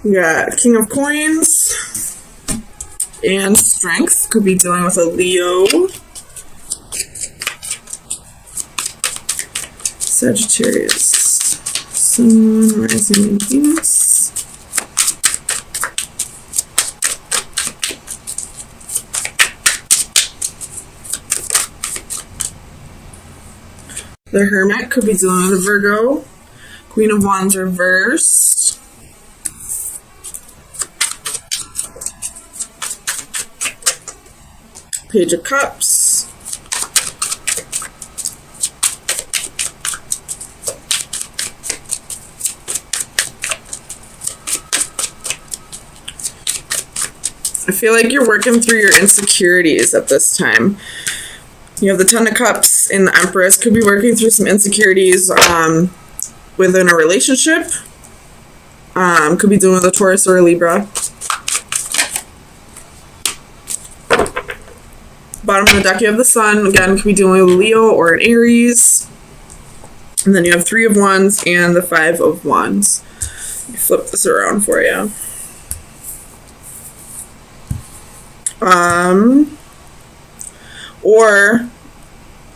We got King of Coins and Strength. Could be dealing with a Leo. Sagittarius. Sun, Rising, and Venus. The Hermit could be dealing with a Virgo. Queen of Wands reversed. Page of Cups. I feel like you're working through your insecurities at this time. You have the Ten of Cups and the Empress. Could be working through some insecurities within a relationship. Could be dealing with a Taurus or a Libra. Bottom of the deck, you have the Sun. Again, could be dealing with a Leo or an Aries. And then you have Three of Wands and the Five of Wands. Let me flip this around for you. Or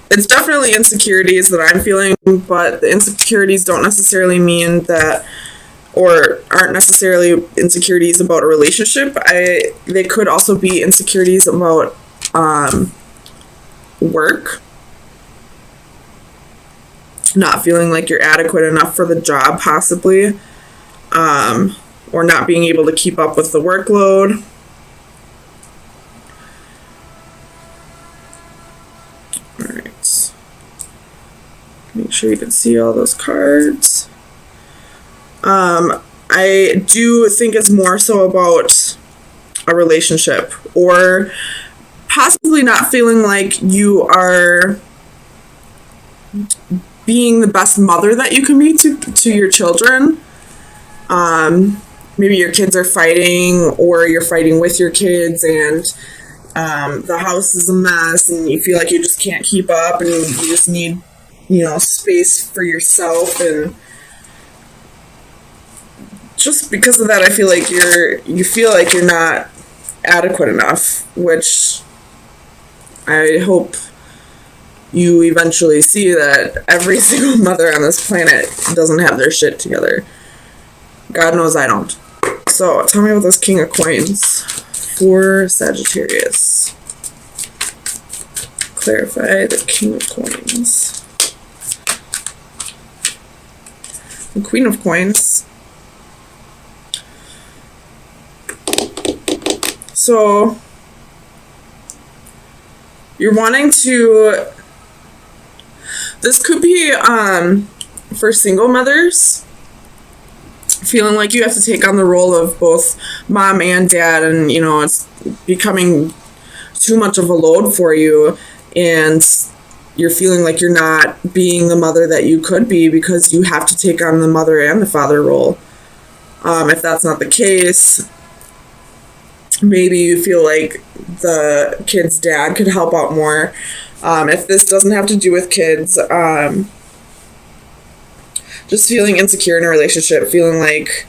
it's definitely insecurities that I'm feeling, but the insecurities don't necessarily mean that, or aren't necessarily insecurities about a relationship. They could also be insecurities about work. Not feeling like you're adequate enough for the job, possibly. Or not being able to keep up with the workload. Alright. Make sure you can see all those cards. I do think it's more so about a relationship, or possibly not feeling like you are being the best mother that you can be to your children. Maybe your kids are fighting, or you're fighting with your kids, and the house is a mess, and you feel like you just can't keep up, and you just need, space for yourself. And just because of that, I feel like you feel like you're not adequate enough, which I hope you eventually see that every single mother on this planet doesn't have their shit together. God knows I don't. So, tell me about this King of Coins for Sagittarius. Clarify the King of Coins. The Queen of Coins. So, you're wanting to... This could be for single mothers, feeling like you have to take on the role of both mom and dad, and it's becoming too much of a load for you, and you're feeling like you're not being the mother that you could be because you have to take on the mother and the father role. If that's not the case, maybe you feel like the kid's dad could help out more. If this doesn't have to do with kids, just feeling insecure in a relationship, feeling like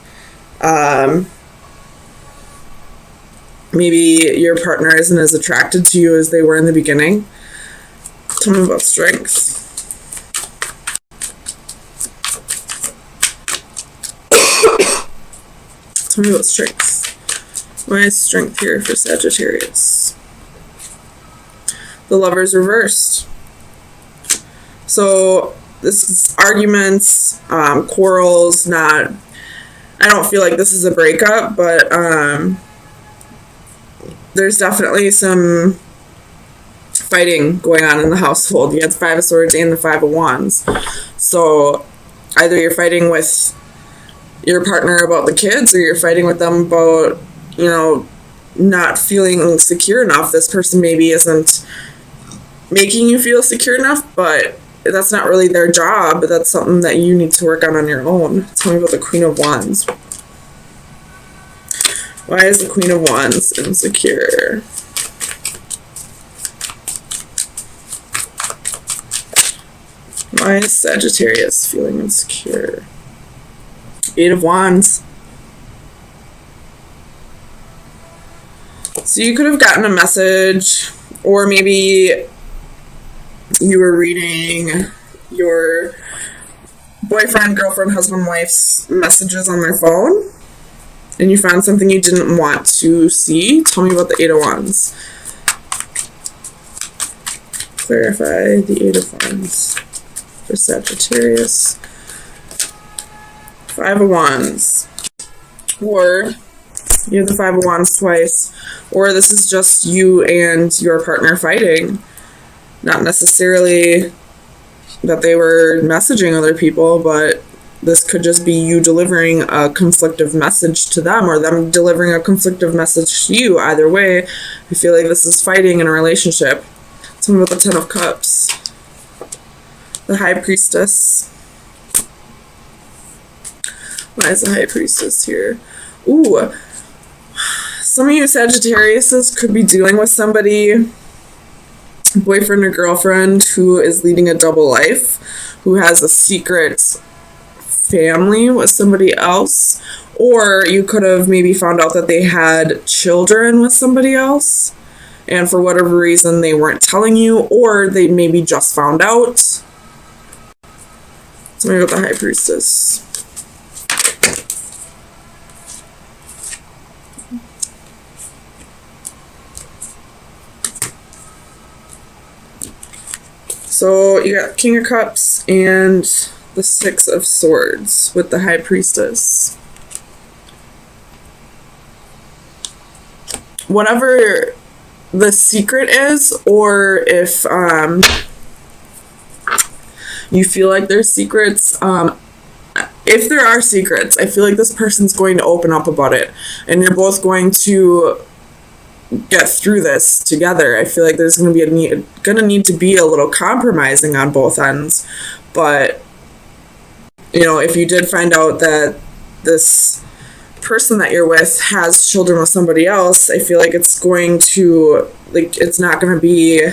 maybe your partner isn't as attracted to you as they were in the beginning. Tell me about Strength. Tell me about Strength. Why is Strength here for Sagittarius? The Lover's reversed. So this is arguments, quarrels, I don't feel like this is a breakup, but there's definitely some fighting going on in the household. You had the Five of Swords and the Five of Wands. So either you're fighting with your partner about the kids, or you're fighting with them about, not feeling secure enough. This person maybe isn't making you feel secure enough, but that's not really their job. But that's something that you need to work on your own. Tell me about the Queen of Wands. Why is the Queen of Wands insecure? Why is Sagittarius feeling insecure? Eight of Wands. So you could have gotten a message, or maybe you were reading your boyfriend, girlfriend, husband, wife's messages on their phone, and you found something you didn't want to see. Tell me about the Eight of Wands. Clarify the Eight of Wands for Sagittarius. Five of Wands. Or you have the Five of Wands twice. Or this is just you and your partner fighting. Not necessarily that they were messaging other people, but this could just be you delivering a conflictive message to them, or them delivering a conflictive message to you. Either way, I feel like this is fighting in a relationship. Tell me about the Ten of Cups. The High Priestess. Why is the High Priestess here? Ooh. Some of you Sagittariuses could be dealing with somebody, boyfriend or girlfriend, who is leading a double life, who has a secret family with somebody else. Or you could have maybe found out that they had children with somebody else, and for whatever reason they weren't telling you, or they maybe just found out. Tell me about the High Priestess. So you got King of Cups and the Six of Swords with the High Priestess. Whatever the secret is, or if you feel like there's secrets, if there are secrets, I feel like this person's going to open up about it, and you're both going to get through this together. I feel like there's going to need to be a little compromising on both ends. But you know, if you did find out that this person that you're with has children with somebody else, I feel like it's going to, like, it's not going to be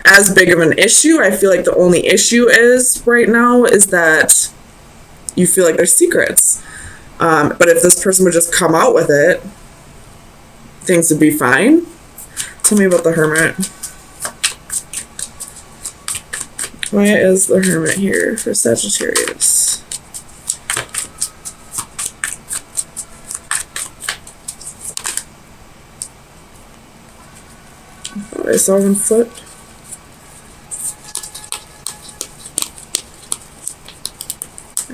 as big of an issue. I feel like the only issue is right now is that you feel like there's secrets. But if this person would just come out with it, things would be fine. Tell me about the Hermit. Why is the Hermit here for Sagittarius? I saw 1 foot.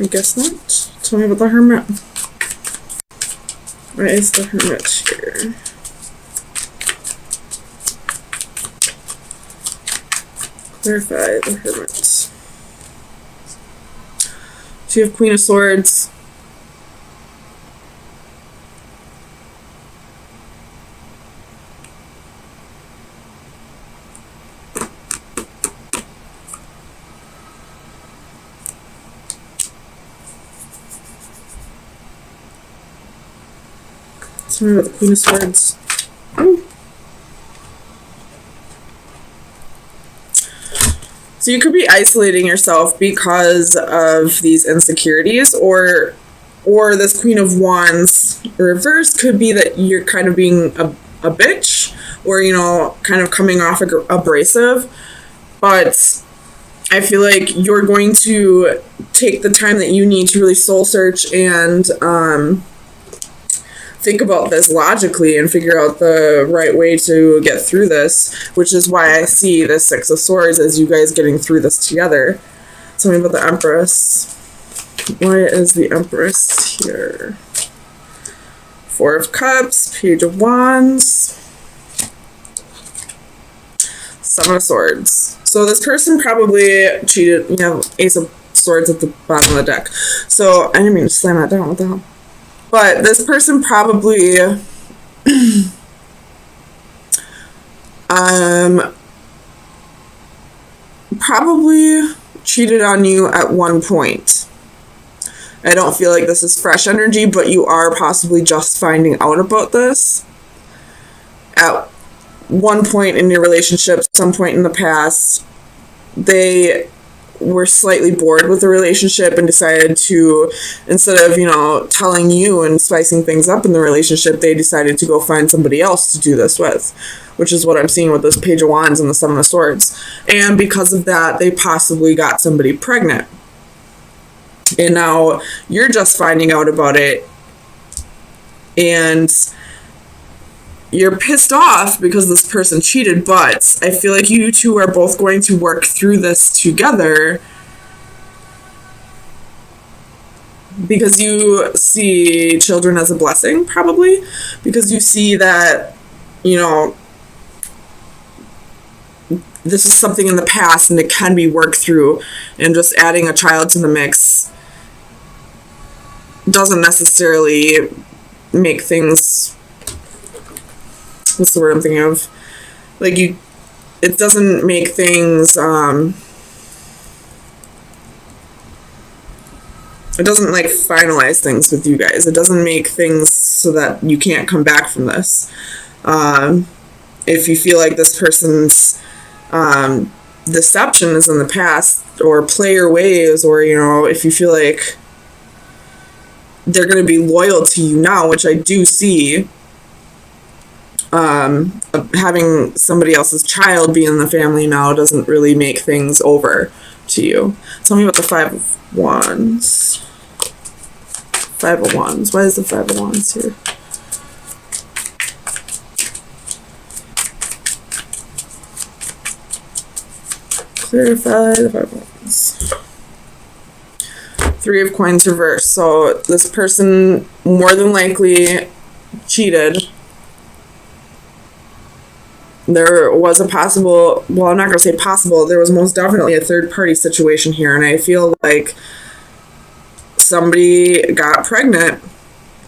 I guess not. Tell me about the Hermit. Why is the Hermit here? Clarify the Hermit. So you have Queen of Swords. Tell me about the Queen of Swords. Ooh. So you could be isolating yourself because of these insecurities, or this Queen of Wands reverse could be that you're kind of being a bitch, or, you know, kind of coming off abrasive. But I feel like you're going to take the time that you need to really soul search and think about this logically and figure out the right way to get through this, which is why I see the Six of Swords as you guys getting through this together. Tell me about the Empress. Why is the Empress here? Four of Cups, Page of Wands, Seven of Swords. So this person probably cheated. You have Ace of Swords at the bottom of the deck. So I didn't mean to slam that down. What the hell? But this person probably probably cheated on you at one point. I don't feel like this is fresh energy, but you are possibly just finding out about this at one point in your relationship, some point in the past. They were slightly bored with the relationship and decided to, instead of, you know, telling you and spicing things up in the relationship, they decided to go find somebody else to do this with, which is what I'm seeing with this Page of Wands and the Seven of Swords. And because of that, they possibly got somebody pregnant. And now you're just finding out about it, and you're pissed off because this person cheated, but I feel like you two are both going to work through this together because you see children as a blessing, probably, because you see that, you know, this is something in the past and it can be worked through, and just adding a child to the mix doesn't necessarily make things, what's the word I'm thinking of? Like, it doesn't make things, it doesn't, like, finalize things with you guys. It doesn't make things so that you can't come back from this. If you feel like this person's deception is in the past, or player ways, or, you know, if you feel like they're going to be loyal to you now, which I do see, having somebody else's child be in the family now doesn't really make things over to you. Tell me about the Five of Wands. Five of Wands. Why is the Five of Wands here? Clarify the Five of Wands. Three of Coins reversed. So this person more than likely cheated. There was a possible, well, I'm not going to say possible, there was most definitely a third party situation here, and I feel like somebody got pregnant,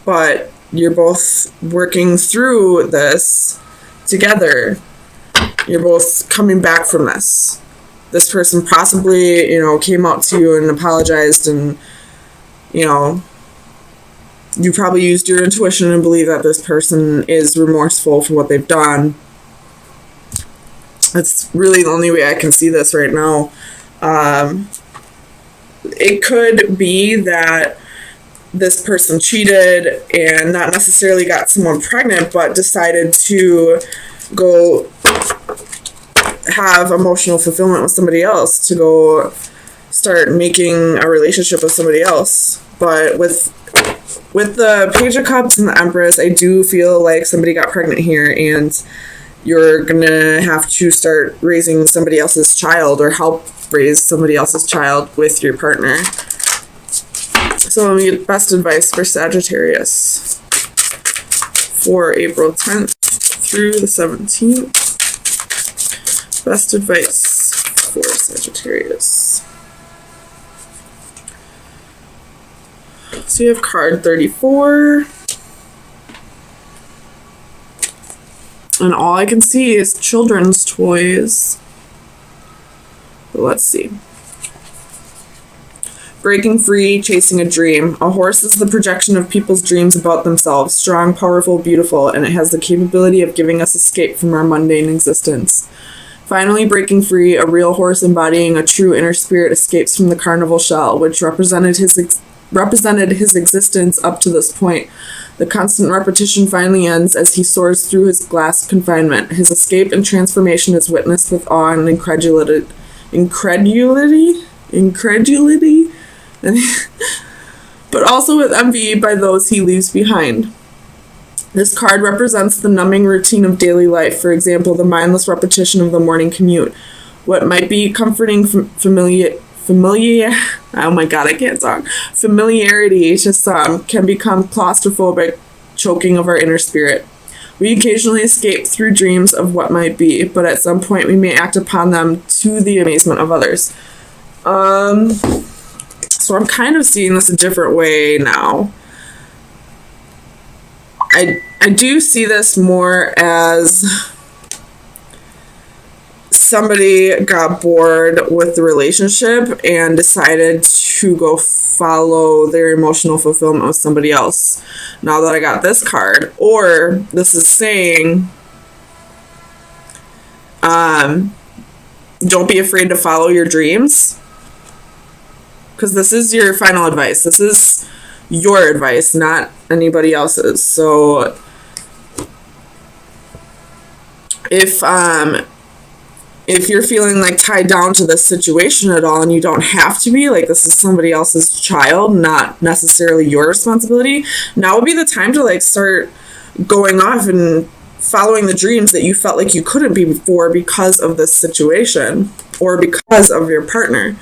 but you're both working through this together. You're both coming back from this. This person possibly, you know, came out to you and apologized, and, you know, you probably used your intuition and believe that this person is remorseful for what they've done. That's really the only way I can see this right now. It could be that this person cheated and not necessarily got someone pregnant, but decided to go have emotional fulfillment with somebody else, to go start making a relationship with somebody else. But with the Page of Cups and the Empress, I do feel like somebody got pregnant here, and you're gonna have to start raising somebody else's child, or help raise somebody else's child with your partner. So let me get best advice for Sagittarius for April 10th through the 17th. Best advice for Sagittarius. So you have card 34. And all I can see is children's toys. But let's see. Breaking free, chasing a dream. A horse is the projection of people's dreams about themselves. Strong, powerful, beautiful, and it has the capability of giving us escape from our mundane existence. Finally breaking free, a real horse embodying a true inner spirit escapes from the carnival shell, which represented his existence up to this point. The constant repetition finally ends as he soars through his glass confinement. His escape and transformation is witnessed with awe and incredulity, but also with envy by those he leaves behind. This card represents the numbing routine of daily life, for example, the mindless repetition of the morning commute. What might be comforting familiarity to some can become claustrophobic, choking of our inner spirit. We occasionally escape through dreams of what might be, but at some point we may act upon them to the amazement of others. So I'm kind of seeing this a different way now. I do see this more as somebody got bored with the relationship and decided to go follow their emotional fulfillment with somebody else. Now that I got this card, or this is saying, don't be afraid to follow your dreams. because this is your final advice. This is your advice, not anybody else's. So if you're feeling like tied down to this situation at all, and you don't have to be, like, this is somebody else's child, not necessarily your responsibility, now would be the time to like start going off and following the dreams that you felt like you couldn't be before because of this situation or because of your partner.